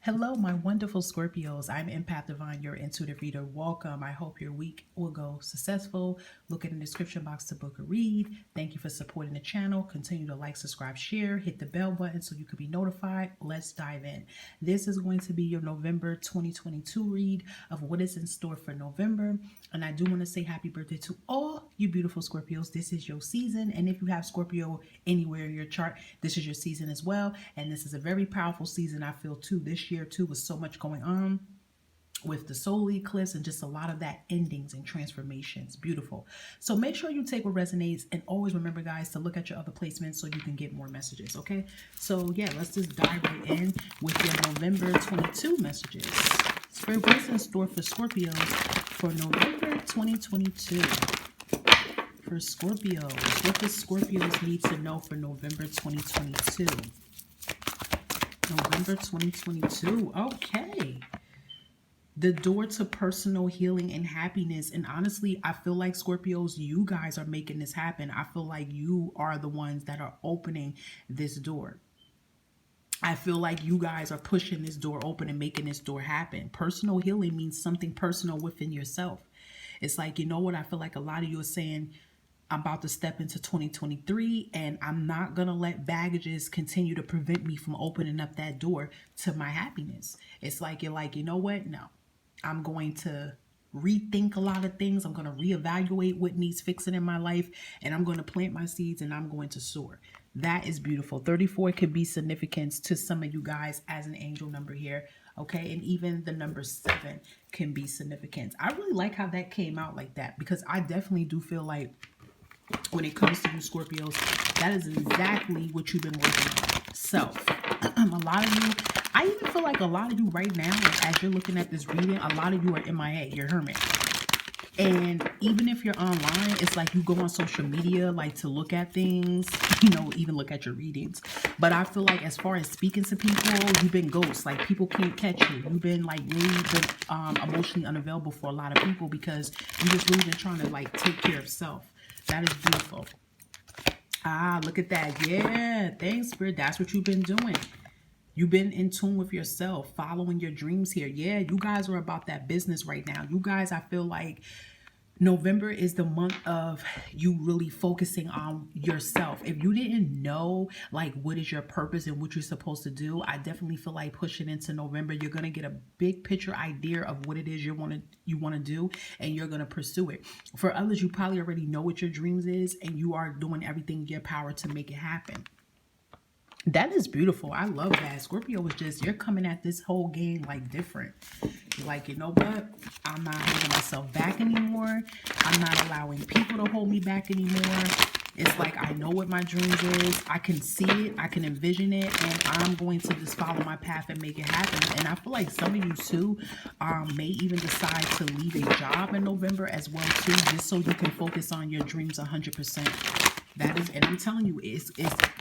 Hello, my wonderful Scorpios. I'm Empath Divine, your intuitive reader. Welcome. I hope your week will go successful. Look in the description box to book a read. Thank you for supporting the channel. Continue to like, subscribe, share, hit the bell button so you can be notified. Let's dive in. This is going to be your November 2022 read of what is in store for November. And I do want to say happy birthday to all you beautiful Scorpios. This is your season. And if you have Scorpio anywhere in your chart, this is your season as well. And this is a very powerful season, I feel, too. This year too, with so much going on with the solar eclipse and just a lot of that endings and transformations. Beautiful. So make sure you take what resonates, and always remember, guys, to look at your other placements so you can get more messages. Okay, so yeah, let's just dive right in with your November 22 messages. For what's in store for Scorpios for November 2022. For Scorpios, what does Scorpios need to know for November 2022? November 2022. Okay. The door to personal healing and happiness. And honestly, I feel like Scorpios, you guys are making this happen. I feel like you are the ones that are opening this door. I feel like you guys are pushing this door open and making this door happen. Personal healing means something personal within yourself. It's like, you know what? I feel like a lot of you are saying, I'm about to step into 2023 and I'm not going to let baggages continue to prevent me from opening up that door to my happiness. It's like, you're like, you know what? No, I'm going to rethink a lot of things. I'm going to reevaluate what needs fixing in my life, and I'm going to plant my seeds and I'm going to soar. That is beautiful. 34 could be significance to some of you guys as an angel number here. Okay. And even the number 7 can be significant. I really like how that came out like that, because I definitely do feel like when it comes to you Scorpios, that is exactly what you've been working on. Self. A lot of you, I even feel like a lot of you right now, like as you're looking at this reading, a lot of you are MIA, you're hermit. And even if you're online, it's like you go on social media, like to look at things, even look at your readings. But I feel like as far as speaking to people, you've been ghost. Like people can't catch you. You've been like really been emotionally unavailable for a lot of people, because you just really been trying to like take care of self. That is beautiful. Ah, look at that. Yeah, thanks, Spirit. That's what you've been doing. You've been in tune with yourself, following your dreams here. Yeah, you guys are about that business right now. You guys, I feel like November is the month of you really focusing on yourself. If you didn't know like what is your purpose and what you're supposed to do, I definitely feel like pushing into November, you're going to get a big picture idea of what it is you want to do, and you're going to pursue it. For others, you probably already know what your dreams is, and you are doing everything in your power to make it happen. That is beautiful. I love that. Scorpio was just, you're coming at this whole game like different. You're like, you know what? I'm not holding myself back anymore. I'm not allowing people to hold me back anymore. It's like, I know what my dreams is. I can see it. I can envision it. And I'm going to just follow my path and make it happen. And I feel like some of you too may even decide to leave a job in November as well too, just so you can focus on your dreams 100%. That is, and I'm telling you,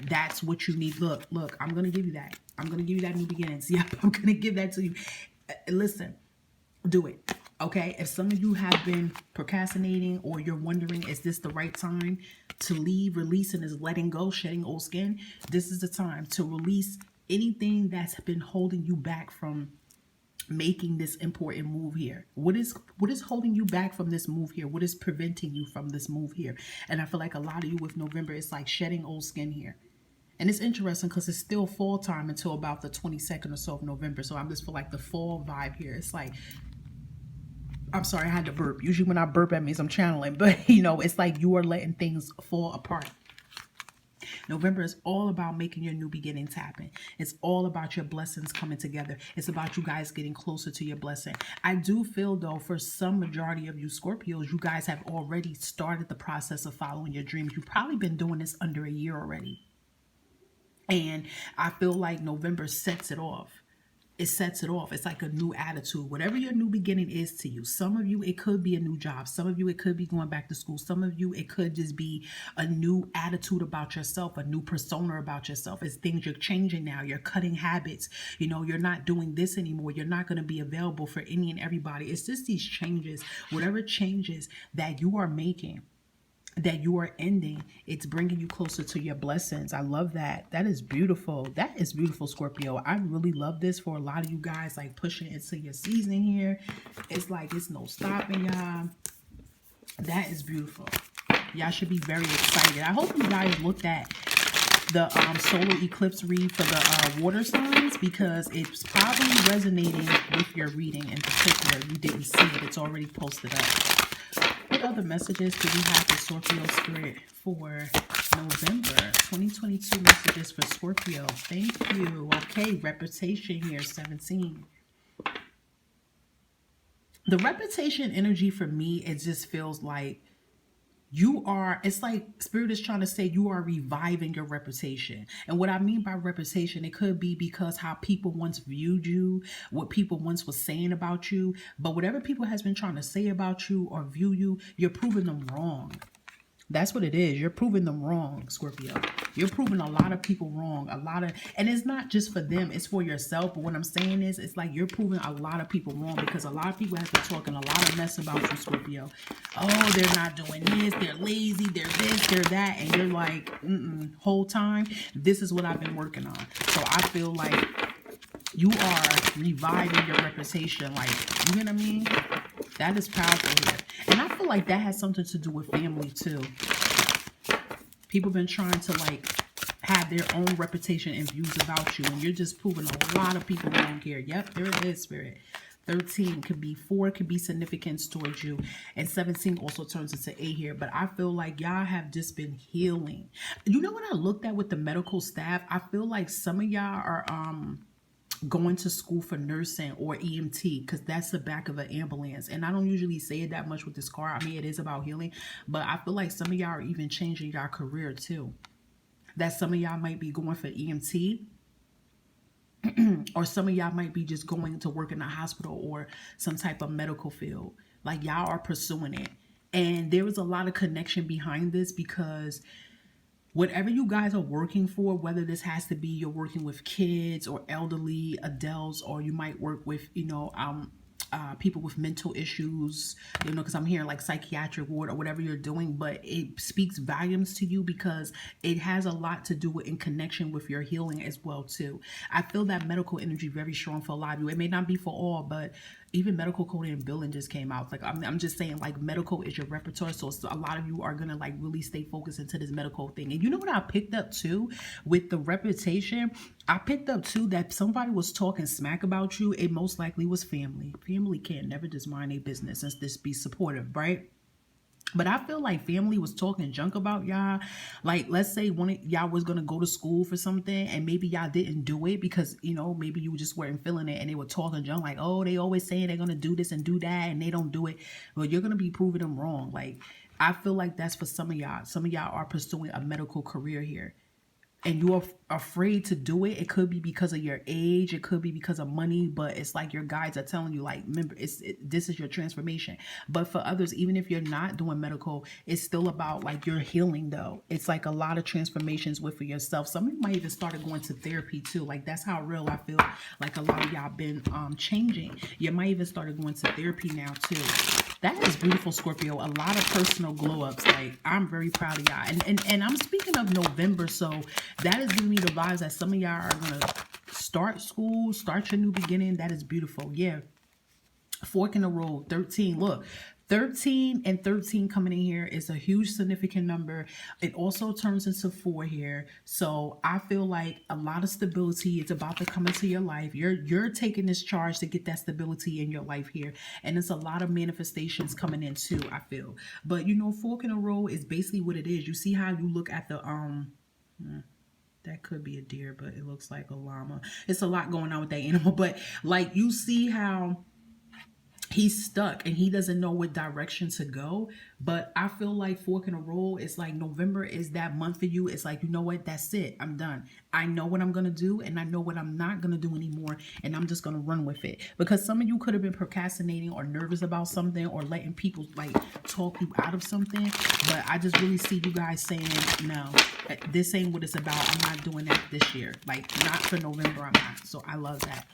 that's what you need. Look, I'm going to give you that. I'm going to give you that new beginnings. Yeah, I'm going to give that to you. Listen, do it. Okay. If some of you have been procrastinating, or you're wondering, is this the right time to leave, release, and is letting go, shedding old skin? This is the time to release anything that's been holding you back from making this important move here. What is holding you back from this move here? What is preventing you from this move here? And I feel like a lot of you with November, it's like shedding old skin here. And it's interesting because it's still fall time until about the 22nd or so of November. So I'm just feel like the fall vibe here. It's like, I'm sorry, I had to burp. Usually when I burp, that means I'm channeling. But it's like you are letting things fall apart. November is all about making your new beginnings happen. It's all about your blessings coming together. It's about you guys getting closer to your blessing. I do feel, though, for some majority of you Scorpios, you guys have already started the process of following your dreams. You've probably been doing this under a year already. And I feel like November sets it off. It sets it off. It's like a new attitude. Whatever your new beginning is to you. Some of you, it could be a new job. Some of you, it could be going back to school. Some of you, it could just be a new attitude about yourself, a new persona about yourself. It's things you're changing now. You're cutting habits. You're not doing this anymore. You're not going to be available for any and everybody. It's just these changes, whatever changes that you are making, that you are ending. It's bringing you closer to your blessings. I love that. That is beautiful. That is beautiful, Scorpio. I really love this for a lot of you guys, like pushing into your season here. It's like it's no stopping, y'all. That is beautiful. Y'all should be very excited. I hope you guys looked at the solar eclipse read for the water signs, because it's probably resonating with your reading in particular. You didn't see it. It's already posted up. What other messages do we have for Scorpio spirit for November 2022? Messages for Scorpio. Thank you. Okay, reputation here, 17. The reputation energy for me, it just feels like you are, it's like spirit is trying to say you are reviving your reputation. And what I mean by reputation, it could be because how people once viewed you, what people once was saying about you. But whatever people has been trying to say about you or view you, you're proving them wrong. That's what it is. You're proving them wrong, Scorpio. You're proving a lot of people wrong. And it's not just for them, it's for yourself. But what I'm saying is, it's like you're proving a lot of people wrong, because a lot of people have been talking a lot of mess about you, Scorpio. Oh, they're not doing this, they're lazy, they're this, they're that. And you're like, whole time, this is what I've been working on. So I feel like you are reviving your reputation. Like, you know what I mean? That is powerful here. And I feel like that has something to do with family too. People been trying to like have their own reputation and views about you, and you're just proving a lot of people wrong here. Yep, there it is, spirit. 13 could be 4, could be significance towards you, and 17 also turns into 8 here. But I feel like y'all have just been healing. You know what I looked at with the medical staff? I feel like some of y'all are going to school for nursing or EMT, because that's the back of an ambulance. And I don't usually say it that much with this card. I mean, it is about healing, but I feel like some of y'all are even changing your career too. That some of y'all might be going for EMT, or some of y'all might be just going to work in a hospital or some type of medical field. Like, y'all are pursuing it. And there is a lot of connection behind this, because whatever you guys are working for, whether this has to be you're working with kids or elderly adults, or you might work with, people with mental issues, because I'm hearing like psychiatric ward or whatever you're doing, but it speaks volumes to you because it has a lot to do with in connection with your healing as well too. I feel that medical energy very strong for a lot of you. It may not be for all, but even medical coding and billing just came out. Like, I'm just saying, like, medical is your repertoire. So a lot of you are going to like really stay focused into this medical thing. And you know what I picked up too with the reputation? I picked up too that somebody was talking smack about you. It most likely was family. Family can't never just mind their business and just be supportive, right? But I feel like family was talking junk about y'all. Like, let's say one of y'all was going to go to school for something, and maybe y'all didn't do it because, maybe you just weren't feeling it, and they were talking junk like, oh, they always saying they're going to do this and do that, and they don't do it. Well, you're going to be proving them wrong. Like, I feel like that's for some of y'all. Some of y'all are pursuing a medical career here, and you're afraid to do it. It could be because of your age. It could be because of money, but it's like your guides are telling you, like, remember, this is your transformation. But for others, even if you're not doing medical, it's still about like your healing though. It's like a lot of transformations with for yourself. Some of you might even started going to therapy too. Like, that's how real I feel like a lot of y'all been changing. You might even started going to therapy now too. That is beautiful, Scorpio. A lot of personal glow ups. Like, I'm very proud of y'all. And I'm speaking of November, so that is giving me the vibes that some of y'all are gonna start school, start your new beginning. That is beautiful. Yeah. Fork in the road. 13. Look, 13 and 13 coming in here is a huge significant number. It also turns into 4 here. So I feel like a lot of stability is about to come into your life. You're taking this charge to get that stability in your life here. And it's a lot of manifestations coming in too, I feel. But fork in the road is basically what it is. You see how you look at the that could be a deer, but it looks like a llama. It's a lot going on with that animal. But like, you see how he's stuck and he doesn't know what direction to go. But I feel like fork in the road, it's like November is that month for you. It's like, you know what? That's it. I'm done. I know what I'm going to do, and I know what I'm not going to do anymore. And I'm just going to run with it. Because some of you could have been procrastinating or nervous about something, or letting people like talk you out of something. But I just really see you guys saying, no, this ain't what it's about. I'm not doing that this year. Like, not for November. I'm not. So I love that.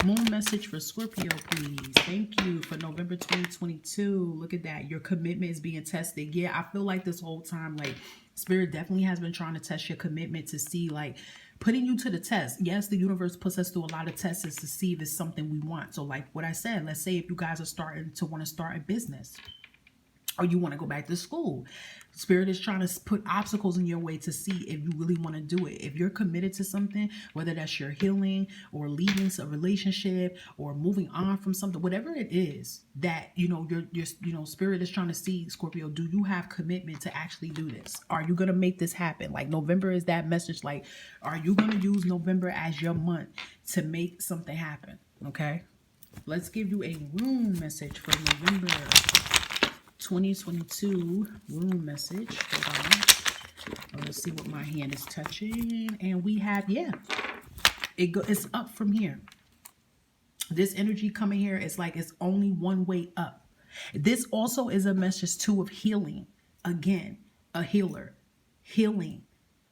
Moon message for Scorpio, please. Thank you for November 2022. Look at that. Your commitment is being tested. Yeah, I feel like this whole time, like, Spirit definitely has been trying to test your commitment to see, like, putting you to the test. Yes, the universe puts us through a lot of tests to see if it's something we want. So, like what I said, let's say if you guys are starting to want to start a business, or you want to go back to school. Spirit is trying to put obstacles in your way to see if you really want to do it. If you're committed to something, whether that's your healing or leaving a relationship or moving on from something, whatever it is that, your Spirit is trying to see, Scorpio, do you have commitment to actually do this? Are you going to make this happen? Like, November is that message. Like, are you going to use November as your month to make something happen? Okay. Let's give you a room message for November 2022 room message. Hold on. Let's see what my hand is touching. And we have, it's up from here. This energy coming here is like it's only one way up. This also is a message too of healing. Again, a healer. Healing.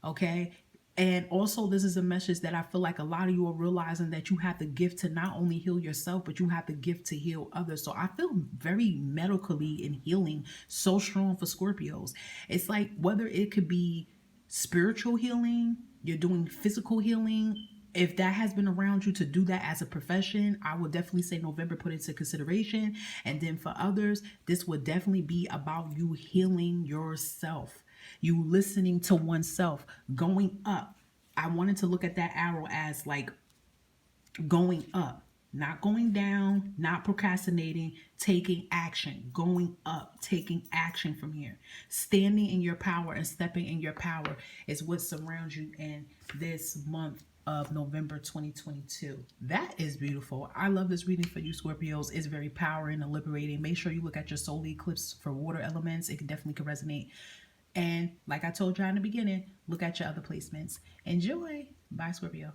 Okay? And also, this is a message that I feel like a lot of you are realizing that you have the gift to not only heal yourself, but you have the gift to heal others. So I feel very medically and healing so strong for Scorpios. It's like whether it could be spiritual healing, you're doing physical healing. If that has been around you to do that as a profession, I would definitely say November put into consideration. And then for others, this would definitely be about you healing yourself. You listening to oneself, going up. I wanted to look at that arrow as like going up, not going down, not procrastinating, taking action, going up, taking action from here. Standing in your power and stepping in your power is what surrounds you in this month of November 2022. That is beautiful. I love this reading for you, Scorpios. It's very powering and liberating. Make sure you look at your solar eclipse for water elements. It definitely could resonate. And like I told you in the beginning, look at your other placements. Enjoy. Bye, Scorpio.